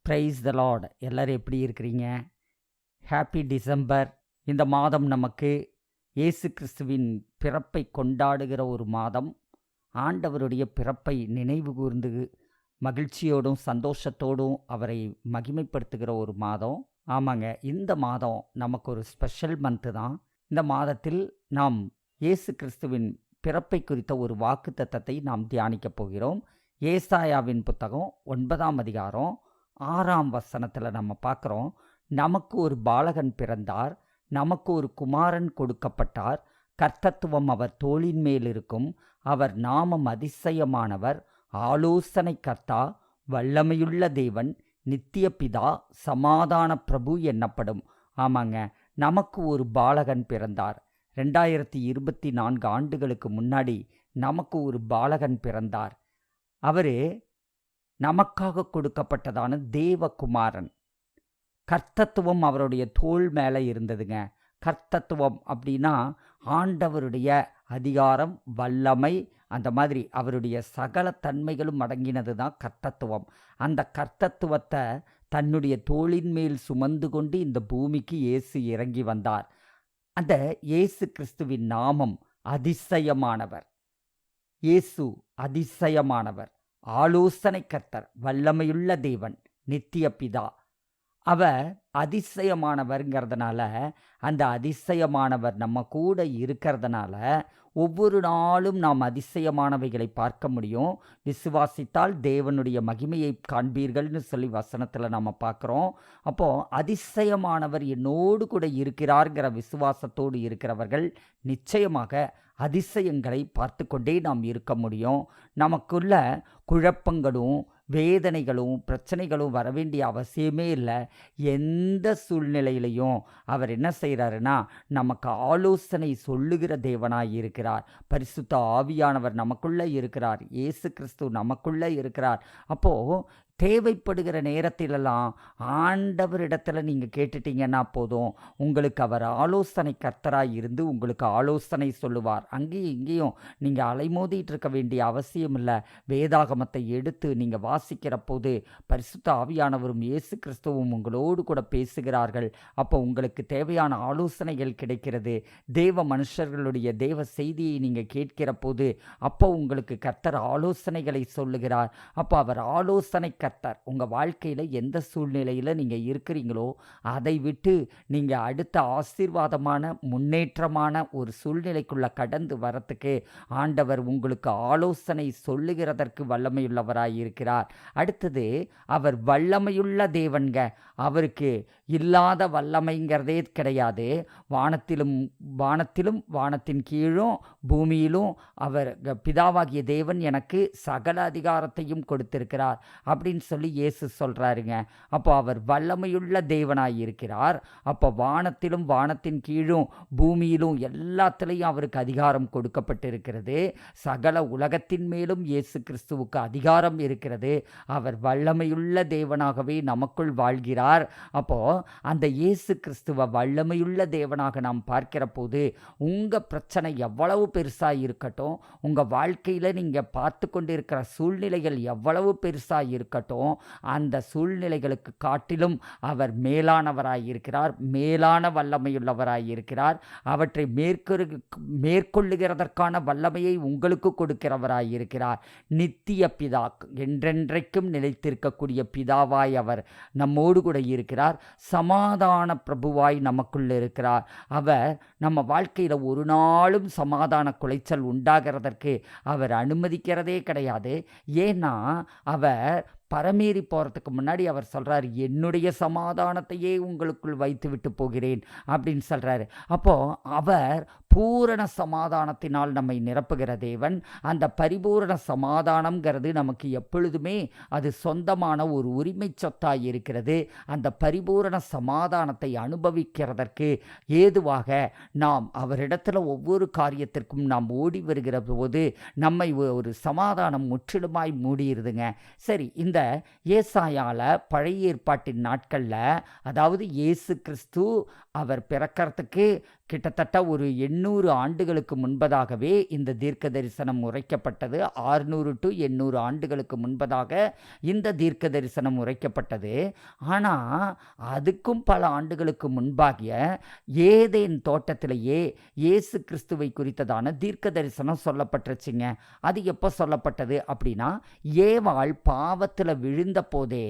Praise the Lord. எல்லோரும் எப்படி இருக்கிறீங்க? Happy December. இந்த மாதம் நமக்கு இயேசு கிறிஸ்துவின் பிறப்பை கொண்டாடுகிற ஒரு மாதம். ஆண்டவருடைய பிறப்பை நினைவு கூர்ந்து மகிழ்ச்சியோடும் சந்தோஷத்தோடும் அவரை மகிமைப்படுத்துகிற ஒரு மாதம். ஆமாங்க, இந்த மாதம் நமக்கு ஒரு ஸ்பெஷல் மந்த்து தான். இந்த மாதத்தில் நாம் இயேசு கிறிஸ்துவின் பிறப்பை குறித்த ஒரு வாக்குத்தத்தத்தை நாம் தியானிக்கப் போகிறோம். ஏசாயாவின் புத்தகம் 9ஆம் அதிகாரம் 6ஆம் வசனத்தில் நம்ம பார்க்குறோம். நமக்கு ஒரு பாலகன் பிறந்தார், நமக்கு ஒரு குமாரன் கொடுக்கப்பட்டார், கர்த்தத்துவம் அவர் தோளின் மேல் இருக்கும், அவர் நாமம் அதிசயமானவர், ஆலோசனை கர்த்தா, வல்லமையுள்ள தேவன், நித்திய பிதா, சமாதான பிரபு என்னப்படும். ஆமாங்க, நமக்கு ஒரு பாலகன் பிறந்தார். 2024 ஆண்டுகளுக்கு முன்னாடி நமக்கு ஒரு பாலகன் பிறந்தார். அவர் நமக்காக கொடுக்கப்பட்டதான தேவகுமாரன். கர்த்தத்துவம் அவருடைய தோள் மேலே இருந்ததுங்க. கர்த்தத்துவம் அப்படின்னா ஆண்டவருடைய அதிகாரம், வல்லமை, அந்த மாதிரி அவருடைய சகல தன்மைகளும் அடங்கினது தான் கர்த்தத்துவம். அந்த கர்த்தத்துவத்தை தன்னுடைய தோளின் மேல் சுமந்து கொண்டு இந்த பூமிக்கு இயேசு இறங்கி வந்தார். அந்த இயேசு கிறிஸ்துவின் நாமம் அதிசயமானவர். இயேசு அதிசயமானவர், ஆலோசனை கர்த்தர், வல்லமையுள்ள தேவன், நித்திய பிதா. அவர் அதிசயமானவர்ங்கிறதுனால, அந்த அதிசயமானவர் நம்ம கூட இருக்கிறதுனால ஒவ்வொரு நாளும் நாம் அதிசயமானவைகளை பார்க்க முடியும். விசுவாசித்தால் தேவனுடைய மகிமையை காண்பீர்கள்னு சொல்லி வசனத்தில் நம்ம பார்க்குறோம். அப்போது அதிசயமானவர் என்னோடு கூட இருக்கிறார்கிற விசுவாசத்தோடு இருக்கிறவர்கள் நிச்சயமாக அதிசயங்களை பார்த்து கொண்டே நாம் இருக்க முடியும். நமக்குள்ள குழப்பங்களும் வேதனைகளும் பிரச்சனைகளும் வர வேண்டிய அவசியமே இல்லை. எந்த சூழ்நிலையிலையும் அவர் என்ன செய்கிறாருன்னா நமக்கு ஆலோசனை சொல்லுகிற தேவனாய் இருக்கிறார். பரிசுத்த ஆவியானவர் நமக்குள்ளே இருக்கிறார். இயேசு கிறிஸ்து நமக்குள்ளே இருக்கிறார். அப்போது தேவைப்படுகிற நேரத்திலெல்லாம் ஆண்டவரிடத்தில் நீங்கள் கேட்டுட்டீங்கன்னா போதும், உங்களுக்கு அவர் ஆலோசனை கர்த்தராக இருந்து உங்களுக்கு ஆலோசனை சொல்லுவார். அங்கேயும் இங்கேயும் நீங்கள் அலைமோதிட்டு இருக்க வேண்டிய அவசியம் இல்லை. வேதாகமத்தை எடுத்து நீங்கள் வாசிக்கிற போது பரிசுத்த ஆவியானவரும் இயேசு கிறிஸ்துவும் உங்களோடு கூட பேசுகிறார்கள். அப்போ உங்களுக்கு தேவையான ஆலோசனைகள் கிடைக்கிறது. தேவ மனுஷர்களுடைய தேவ செய்தியை நீங்கள் கேட்கிற போது அப்போ உங்களுக்கு கர்த்தர் ஆலோசனைகளை சொல்லுகிறார். அப்போ அவர் ஆலோசனை கர்த்தர். உங்கள் வாழ்க்கையில் எந்த சூழ்நிலையில் நீங்கள் இருக்கிறீங்களோ அதை விட்டு நீங்கள் அடுத்த ஆசீர்வாதமான முன்னேற்றமான ஒரு சூழ்நிலைக்குள்ளே கடந்து வரத்துக்கு ஆண்டவர் உங்களுக்கு ஆலோசனை சொல்லுகிறதற்கு வல்லமையுள்ளவராய் இருக்கிறார். அடுத்தது, அவர் வல்லமையுள்ள தேவன்க. அவருக்கு இல்லாத வல்லமைங்கிறதே கிடையாது. வானத்திலும் வானத்தின் கீழும் பூமியிலும் அவர் பிதாவாகிய தேவன் எனக்கு சகல அதிகாரத்தையும் கொடுத்திருக்கிறார் அப்படின்னு சொல்லி இயேசு சொல்கிறாருங்க. அப்போ அவர் வல்லமையுள்ள தேவனாய் இருக்கிறார். அப்போ வானத்திலும் வானத்தின் கீழும் பூமியிலும் எல்லாத்துலேயும் அவருக்கு அதிகாரம் கொடுக்கப்பட்டிருக்கிறது. சகல உலகத்தின் மேலும் இயேசு கிறிஸ்துவுக்கு அதிகாரம் இருக்கிறது. அவர் வல்லமையுள்ள தேவனாகவே நமக்குள் வாழ்கிறார். அப்போது அந்த இயேசு கிறிஸ்துவ வல்லமையுள்ள தேவனாக நாம் பார்க்கிற போது உங்கள் பிரச்சனை எவ்வளவு பெருசாக இருக்கட்டும், உங்கள் வாழ்க்கையில் நீங்கள் பார்த்து கொண்டிருக்கிற சூழ்நிலைகள் எவ்வளவு பெருசாக இருக்கட்டும், அந்த சூழ்நிலைகளுக்கு காட்டிலும் அவர் மேலானவராய் இருக்கிறார், மேலான வல்லமையுள்ளவராய் இருக்கிறார். அவற்றை மேற்கொள்ளுகிறதற்கான வல்லமையை உங்களுக்கு கொடுக்கிறவராய் இருக்கிறார். நித்திய பிதா, என்றென்றைக்கும் நிலைத்திருக்கக்கூடிய பிதாவாய் அவர் நம்மோடு கூட இருக்கிறார். சமாதான பிரபுவாய் நமக்குள்ள இருக்கிறார். அவர் நம்ம வாழ்க்கையில் ஒரு நாளும் சமாதான குலைச்சல் உண்டாகிறதற்கு அவர் அனுமதிக்கிறதே கிடையாது. ஏன்னா அவர் பரமேறி போகிறதுக்கு முன்னாடி அவர் சொல்கிறார், என்னுடைய சமாதானத்தையே உங்களுக்குள் வைத்து விட்டு போகிறேன் அப்படின்னு சொல்கிறாரு. அப்போது அவர் பூரண சமாதானத்தினால் நம்மை நிரப்புகிற தேவன். அந்த பரிபூரண சமாதானம்ங்கிறது நமக்கு எப்பொழுதுமே அது சொந்தமான ஒரு உரிமை சொத்தாக இருக்கிறது. அந்த பரிபூரண சமாதானத்தை அனுபவிக்கிறதற்கு ஏதுவாக நாம் அவரிடத்தில் ஒவ்வொரு காரியத்திற்கும் நாம் ஓடி வருகிற போது நம்மை ஒரு சமாதானம் முற்றிலுமாய் மூடிடுதுங்க. சரி, இந்த ஏசாயால பழைய ஏற்பாட்டின் நாட்களில், அதாவது இயேசு கிறிஸ்து அவர் பிறக்கிறதுக்கு கிட்டத்தட்ட ஒரு 800 ஆண்டுகளுக்கு முன்பதாகவே இந்த தீர்க்க தரிசனம் உரைக்கப்பட்டது. 600 to 800 ஆண்டுகளுக்கு முன்பதாக இந்த தீர்க்க தரிசனம் உரைக்கப்பட்டது. ஆனால் அதுக்கும் பல ஆண்டுகளுக்கு முன்பாகிய ஏதேன் தோட்டத்திலேயே இயேசு கிறிஸ்துவை குறித்ததான தீர்க்க தரிசனம் சொல்லப்பட்டுருச்சுங்க. அது எப்போ சொல்லப்பட்டது அப்படின்னா, ஏவாள் பாவத்தில் விழுந்த போதே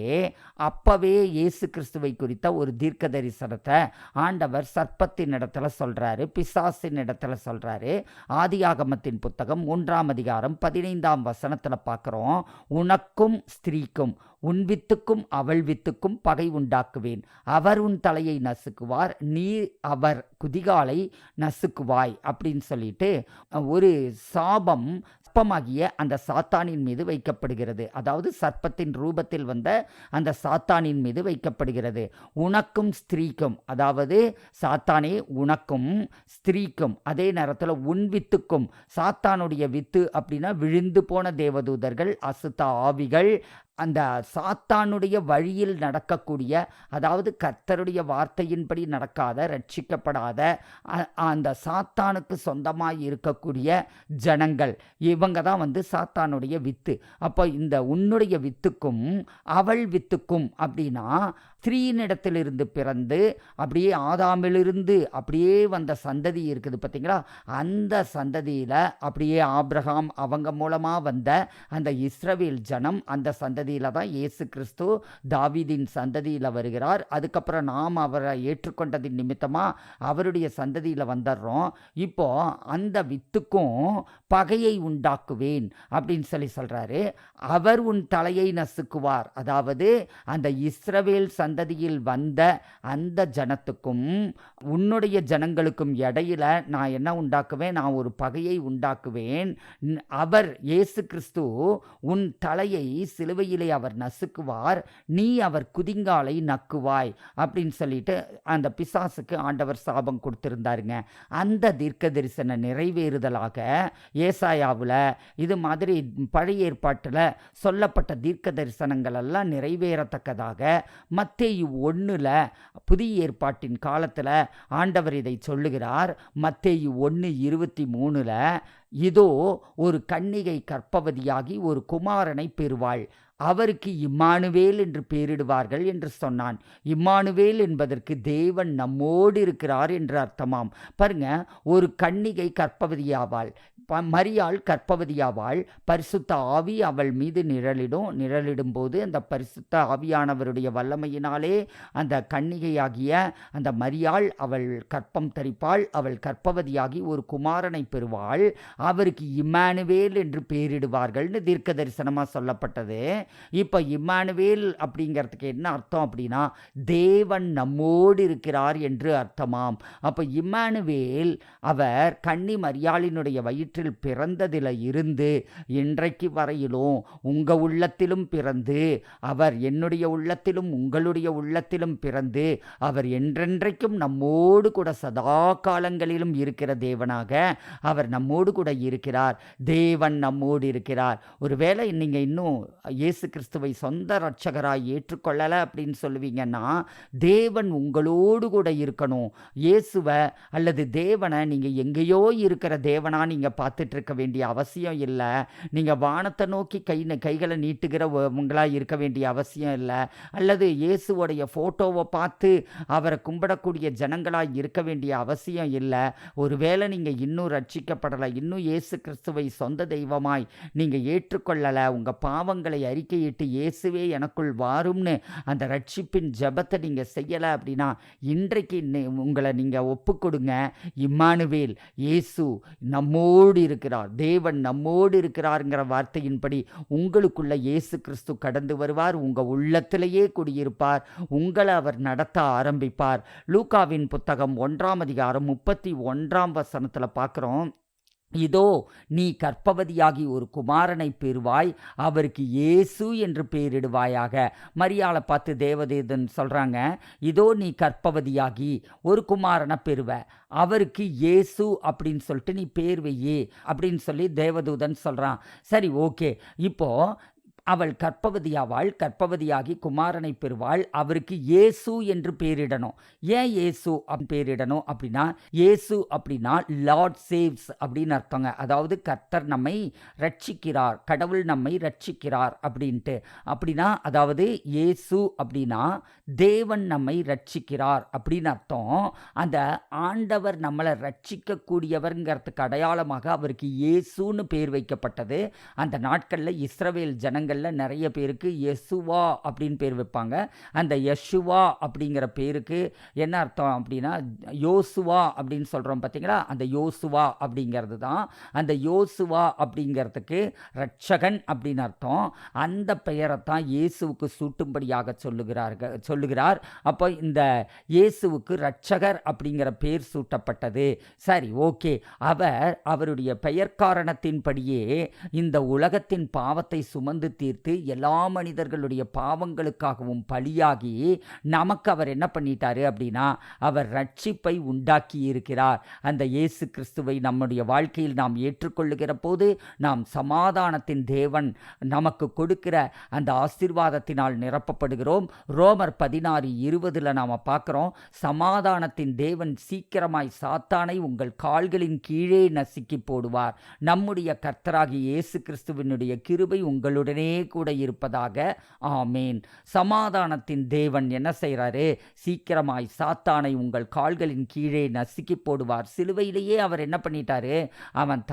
அப்பவே இயேசு கிறிஸ்துவை குறித்த ஒரு தீர்க்க தரிசனத்தை ஆண்டவர் சர்ப்பத்தின் இடத்துல சொல்றாரு, பிசாசின் இடத்துல சொல்றாரு. ஆதியாகமத்தின் புத்தகம் 1ஆம் அதிகாரம் 15ஆம் வசனத்துல பார்க்கிறோம். உனக்கும் ஸ்திரீக்கும், உன் வித்துக்கும் அவள் வித்துக்கும் பகை உண்டாக்குவேன். அவர் உன் தலையை நசுக்குவார், நீ அவர் குதிகாலை நசுக்குவாய் அப்படின்னு சொல்லிட்டு ஒரு சாபம் சர்ப்பமாகிய அந்த சாத்தானின் மீது வைக்கப்படுகிறது. அதாவது சர்ப்பத்தின் ரூபத்தில் வந்த அந்த சாத்தானின் மீது வைக்கப்படுகிறது. உனக்கும் ஸ்திரீக்கும், அதாவது சாத்தானே உனக்கும் ஸ்திரீக்கும், அதே நேரத்தில் உன் வித்துக்கும். சாத்தானுடைய வித்து அப்படின்னா விழுந்து போன தேவதூதர்கள், அசுத்த ஆவிகள், அந்த சாத்தானுடைய வழியில் நடக்கக்கூடிய, அதாவது கர்த்தருடைய வார்த்தையின்படி நடக்காத, ரட்சிக்கப்படாத, அந்த சாத்தானுக்கு சொந்தமாய் இருக்கக்கூடிய ஜனங்கள், இவங்க தான் சாத்தானுடைய வித்து. அப்போ இந்த உன்னுடைய வித்துக்கும் அவள் வித்துக்கும் அப்படின்னா ஸ்திரீனிடத்திலிருந்து பிறந்து அப்படியே ஆதாமிலிருந்து அப்படியே வந்த சந்ததி இருக்குது பார்த்தீங்களா, அந்த சந்ததியில் அப்படியே ஆபிரகாம் அவங்க மூலமாக வந்த அந்த இஸ்ரவேல் ஜனம், அந்த சந்ததியில் தான் இயேசு கிறிஸ்து தாவீதின் சந்ததியில் வருகிறார். அதுக்கப்புறம் நாம் அவரை ஏற்றுக்கொண்டதின் நிமித்தமாக அவருடைய சந்ததியில் வந்துடுறோம். இப்போ அந்த வித்துக்கும் பகையை உண்டாக்குவேன் அப்படின்னு சொல்கிறாரு. அவர் உன் தலையை நசுக்குவார், அதாவது அந்த இஸ்ரவேல் சந்ததியில் வந்த அந்த ஜனத்துக்கும் உன்னுடைய ஜனங்களுக்கும் இடையில நான் என்ன உண்டாக்குவேன், நான் ஒரு பகையை உண்டாக்குவேன். அவர் இயேசு கிறிஸ்து உன் தலையை சிலுவையிலே அவர் நசுக்குவார், நீ அவர் குதிங்காலை நக்குவாய் அப்படின்னு சொல்லிட்டு அந்த பிசாசுக்கு ஆண்டவர் சாபம் கொடுத்திருந்தாருங்க. அந்த தீர்க்க தரிசன நிறைவேறுதலாக ஏசாயாவில் இது மாதிரி பழைய ஏற்பாட்டில் சொல்லப்பட்ட தீர்க்க தரிசனங்கள் எல்லாம் நிறைவேறத்தக்கதாக மத்தேயு 1 புதிய ஏற்பாட்டின் காலத்தில் ஆண்டவர் இதை சொல்லுகிறார். மத்தேயு 1:23 இதோ ஒரு கன்னிகை கர்ப்பவதியாகி ஒரு குமாரனை பெறுவாள், அவருக்கு இம்மானுவேல் என்று பெயரிடுவார்கள் என்று சொன்னான். இம்மானுவேல் என்பதற்கு தேவன் நம்மோடு இருக்கிறார் என்று அர்த்தமாம். பாருங்க, ஒரு கன்னிகை கர்ப்பவதியாவாள், மரியாள் கர்ப்பவதியாவாள், பரிசுத்த ஆவி அவள் மீது நிழலிடும் போது அந்த பரிசுத்த ஆவியானவருடைய வல்லமையினாலே அந்த கன்னிகையாகிய அந்த மரியாள் அவள் கற்பம் தரிப்பாள், அவள் கர்ப்பவதியாகி ஒரு குமாரனை பெறுவாள், அவருக்கு இம்மானுவேல் என்று பெயரிடுவார்கள்னு தீர்க்க தரிசனமாக சொல்லப்பட்டது. இப்போ இம்மானுவேல் அப்படிங்கிறதுக்கு என்ன அர்த்தம் அப்படின்னா, தேவன் நம்மோடு இருக்கிறார் என்று அர்த்தமாம். அப்போ இம்மானுவேல் அவர் கன்னி மரியாளினுடைய வயிற்றில் பிறந்ததில் இருந்து இன்றைக்கு வரையிலும் உங்க உள்ளத்திலும் பிறந்து, அவர் என்னுடைய உள்ளத்திலும் உங்களுடைய உள்ளத்திலும் பிறந்து, அவர் என்றென்றைக்கும் நம்மோடு கூட சதா காலங்களிலும் இருக்கிற தேவனாக அவர் நம்மோடு கூட இருக்கிறார். தேவன் நம்மோடு இருக்கிறார். ஒருவேளை நீங்கள் இன்னும் இயேசு கிறிஸ்துவை சொந்த இரட்சகராய் ஏற்றுக்கொள்ளலை அப்படின்னு சொல்லுவீங்கன்னா, தேவன் உங்களோடு கூட இருக்கணும். இயேசுவை அல்லது தேவனை நீங்கள் எங்கேயோ இருக்கிற தேவனா நீங்கள் பார்த்துட்டு இருக்க வேண்டிய அவசியம் இல்லை. நீங்கள் வானத்தை நோக்கி கைகளை நீட்டுகிறவங்களாக இருக்க வேண்டிய அவசியம் இல்லை. அல்லது இயேசுவோடைய ஃபோட்டோவை பார்த்து அவரை கும்பிடக்கூடிய ஜனங்களாக இருக்க வேண்டிய அவசியம் இல்லை. ஒருவேளை நீங்கள் இன்னும் ரட்சிக்கப்படலை, இன்னும் இயேசு கிறிஸ்துவை சொந்த தெய்வமாய் நீங்கள் ஏற்றுக்கொள்ளலை, உங்கள் பாவங்களை அறிக்கையிட்டு இயேசுவே எனக்குள் வாரும்னு அந்த ரட்சிப்பின் ஜெபத்தை நீங்கள் செய்யலை அப்படின்னா, இன்றைக்கு உங்களை நீங்கள் ஒப்புக்கொடுங்க. இம்மானுவேல், இயேசு நம்மோடு இருக்கிறார், தேவன் நம்மோடு இருக்கிறாருங்கிற வார்த்தையின்படி உங்களுக்குள்ள இயேசு கிறிஸ்து கடந்து வருவார், உங்கள் உள்ளத்திலேயே குடியிருப்பார், உங்களை அவர் நடத்த ஆரம்பிப்பார். லூக்காவின் புத்தகம் 1ஆம் அதிகாரம் 31ஆம் வசனத்தில் பார்க்குறோம். இதோ நீ கர்ப்பவதியாகி ஒரு குமாரனை பெறுவாய், அவருக்கு இயேசு என்று பெயரிடுவாயாக. மரியாளை பார்த்து தேவதூதன் சொல்கிறாங்க, இதோ நீ கர்ப்பவதியாகி ஒரு குமாரனை பெறுவ, அவருக்கு இயேசு அப்படின்னு சொல்லிட்டு நீ பேர் வையே அப்படின்னு சொல்லி தேவதூதன் சொல்கிறான். சரி, ஓகே. இப்போது அவள் கர்ப்பவதியாவாள், கர்ப்பவதியாகி குமாரனை பெறுவாள், அவருக்கு இயேசு என்று பெயரிடணும். ஏன் இயேசு பெயரிடணும் அப்படின்னா, இயேசு அப்படின்னா லார்ட் சேவ்ஸ் அப்படின்னு அர்த்தங்க. அதாவது கர்த்தர் நம்மை ரட்சிக்கிறார், கடவுள் நம்மை ரட்சிக்கிறார் அப்படின்ட்டு. அப்படின்னா அதாவது இயேசு அப்படின்னா தேவன் நம்மை ரட்சிக்கிறார் அப்படின்னு அர்த்தம். அந்த ஆண்டவர் நம்மளை ரட்சிக்கக்கூடியவர்ங்கிறதுக்கு அடையாளமாக அவருக்கு இயேசுன்னு பேர் வைக்கப்பட்டது. அந்த நாட்களில் இஸ்ரவேல் ஜனங்களில் நிறைய பேருக்கு யெசுவா அப்படின்னு பேர் வைப்பாங்க. அந்த யெசுவா அப்படிங்கிற பேருக்கு என்ன அர்த்தம் அப்படின்னா, யோசுவா அப்படின்னு சொல்கிறோம் பார்த்தீங்களா, அந்த யோசுவா அப்படிங்கிறது தான். அந்த யோசுவா அப்படிங்கிறதுக்கு ரட்சகன் அப்படின்னு அர்த்தம். அந்த பெயரைத்தான் இயேசுவுக்கு சூட்டும்படியாக சொல்லுகிறார். அப்போ இந்த இயேசுவுக்கு ரட்சகர் அப்படிங்கிற பேர் சூட்டப்பட்டது. சரி, ஓகே. அவருடைய பெயர் காரணத்தின்படியே இந்த உலகத்தின் பாவத்தை சுமந்து தீர்த்து எல்லா மனிதர்களுடைய பாவங்களுக்காகவும் பலியாகி நமக்கு அவர் என்ன பண்ணிட்டாரு அப்படின்னா, அவர் ரட்சிப்பை உண்டாக்கி இருக்கிறார். அந்த இயேசு கிறிஸ்துவை நம்முடைய வாழ்க்கையில் நாம் ஏற்றுக்கொள்ளுகிற போது நாம் சமாதானத்தின் தேவன் நமக்கு கொடுக்கிற அந்த ஆசீர்வாதத்தினால் நிரப்பப்படுகிறோம். ரோமர் 16:20 நாம் பார்க்கிறோம், சமாதானத்தின் தேவன் சீக்கிரமாய் சாத்தானை உங்கள் கால்களின் கீழே நசுக்கி போடுவார். நம்முடைய கர்த்தராகிய இயேசு கிறிஸ்துவினுடைய கிருபை உங்களுடனே கூட இருப்பதாக. ஆமேன். சமாதானத்தின் தேவன் என்ன செய்கிறாரு? சீக்கிரமாய் சாத்தானை உங்கள் கால்களின் கீழே நசுக்கி போடுவார். சிலுவையிலேயே அவர் என்ன பண்ணிட்டாரு? அவன்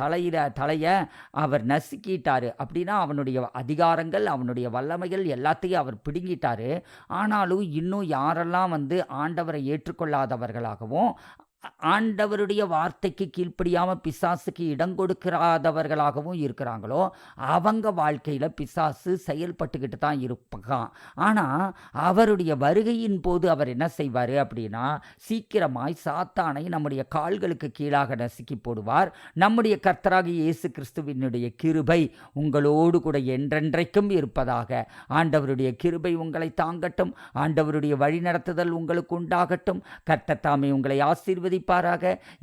தலையை அவர் நசுக்கிட்டாரு. அப்படின்னா அவனுடைய அதிகாரங்கள், அவனுடைய வல்லமைகள் எல்லாத்தையும் அவர் பிடுங்கிட்டாரு. ஆனாலும் இன்னும் யாரெல்லாம் ஆண்டவரை ஏற்றுக்கொள்ளாதவர்களாகவும் ஆண்டவருடைய வார்த்தைக்கு கீழ்ப்படியாமல் பிசாசுக்கு இடம் கொடுக்கிறாதவர்களாகவும் இருக்கிறாங்களோ அவங்க வாழ்க்கையில் பிசாசு செயல்பட்டுக்கிட்டு தான் இருப்பான். ஆனால் அவருடைய வருகையின் போது அவர் என்ன செய்வார் அப்படின்னா, சீக்கிரமாய் சாத்தானை நம்முடைய கால்களுக்கு கீழாக நசுக்கி போடுவார். நம்முடைய கர்த்தராகிய இயேசு கிறிஸ்துவினுடைய கிருபை உங்களோடு கூட என்றென்றைக்கும் இருப்பதாக. ஆண்டவருடைய கிருபை உங்களை தாங்கட்டும். ஆண்டவருடைய வழிநடத்துதல் உங்களுக்கு உண்டாகட்டும். கர்த்தர் தாமே உங்களை ஆசீர்வதிப்பாராக.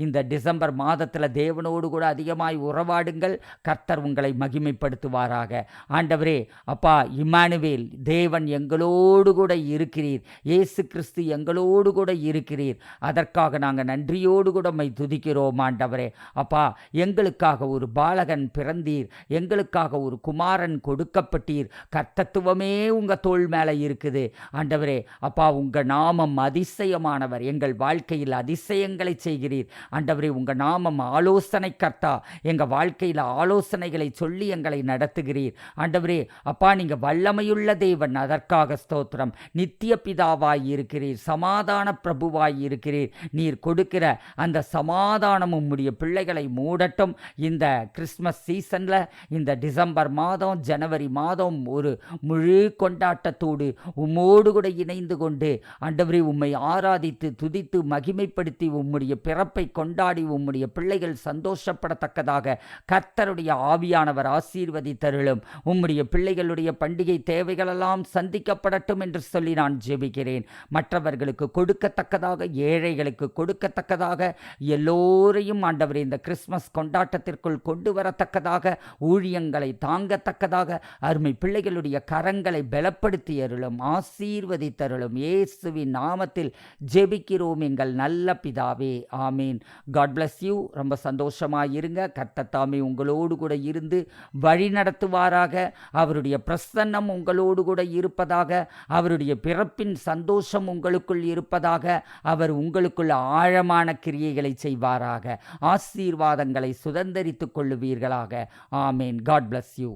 இந்த டிசம்பர் மாதத்தில் தேவனோடு கூட அதிகமாய் உறவாடுங்கள். கர்த்தர் உங்களை மகிமைப்படுத்துவாராக. ஆண்டவரே, அப்பா இம்மானுவேல், தேவன் எங்களோடு கூட இருக்கிறீர். இயேசு கிறிஸ்து எங்களோடு கூட இருக்கிறீர். அதற்காக நாங்கள் நன்றியோடு கூட உம்மை துதிக்கிறோம். ஆண்டவரே, அப்பா எங்களுக்காக ஒரு பாலகன் பிறந்தீர், எங்களுக்காக ஒரு குமாரன் கொடுக்கப்பட்டீர். கர்த்தத்துவமே உங்கள் தோள் மேலே இருக்குது. ஆண்டவரே, அப்பா உங்கள் நாமம் அதிசயமானவர். எங்கள் வாழ்க்கையில் அதிசயங்களை செய்கிறீர். ஆண்டவரே, உங்க நாமம் ஆலோசனை கர்த்தா. எங்க வாழ்க்கையில் ஆலோசனைகளை சொல்லி எங்களை நடத்துகிறீர். ஆண்டவரே, அப்பா நீங்க வல்லமையுள்ள தேவன். அதற்காக ஸ்தோத்திரம். நித்திய பிதாவாய் இருக்கிறீர், சமாதான பிரபுவாய் இருக்கிறீர். நீர் கொடுக்கிற அந்த சமாதானம் உம்முடைய பிள்ளைகளை மூடட்டும். இந்த கிறிஸ்மஸ் சீசன்ல, இந்த டிசம்பர் மாதம், ஜனவரி மாதம் ஒரு முழு கொண்டாட்டத்தோடு உம்மோடு கூட இணைந்து கொண்டு ஆண்டவரே உம்மை ஆராதித்து துதித்து மகிமைப்படுத்தி உம்முடைய பிறப்பை கொண்டாடி உம்முடைய பிள்ளைகள் சந்தோஷப்படத்தக்கதாக கர்த்தருடைய ஆவியானவர் ஆசீர்வதித்தருளும். உம்முடைய பிள்ளைகளுடைய பண்டிகை தேவைகளெல்லாம் சந்திக்கப்படட்டும் என்று சொல்லி நான் ஜெபிக்கிறேன். மற்றவர்களுக்கு கொடுக்கத்தக்கதாக, ஏழைகளுக்கு கொடுக்கத்தக்கதாக, எல்லோரையும் ஆண்டவரே இந்த கிறிஸ்மஸ் கொண்டாட்டத்திற்குள் கொண்டு வரத்தக்கதாக, ஊழியங்களை தாங்கத்தக்கதாக அருமை பிள்ளைகளுடைய கரங்களை பலப்படுத்தி அருளும், ஆசீர்வதித்தருளும். இயேசுவின் நாமத்தில் ஜெபிக்கிறோம் எங்கள் நல்ல பிதாவே. ஆமீன். God bless you. ரொம்ப சந்தோஷமாக இருங்க. கர்த்தர் தாமே உங்களோடு கூட இருந்து வழி நடத்துவாராக. அவருடைய பிரசன்னம் உங்களோடு கூட இருப்பதாக. அவருடைய பிறப்பின் சந்தோஷம் உங்களுக்குள் இருப்பதாக. அவர் உங்களுக்குள் ஆழமான கிரியைகளை செய்வாராக. ஆசீர்வாதங்களை சுதந்தரித்துக் கொள்ளுவீர்களாக. ஆமீன். God bless you.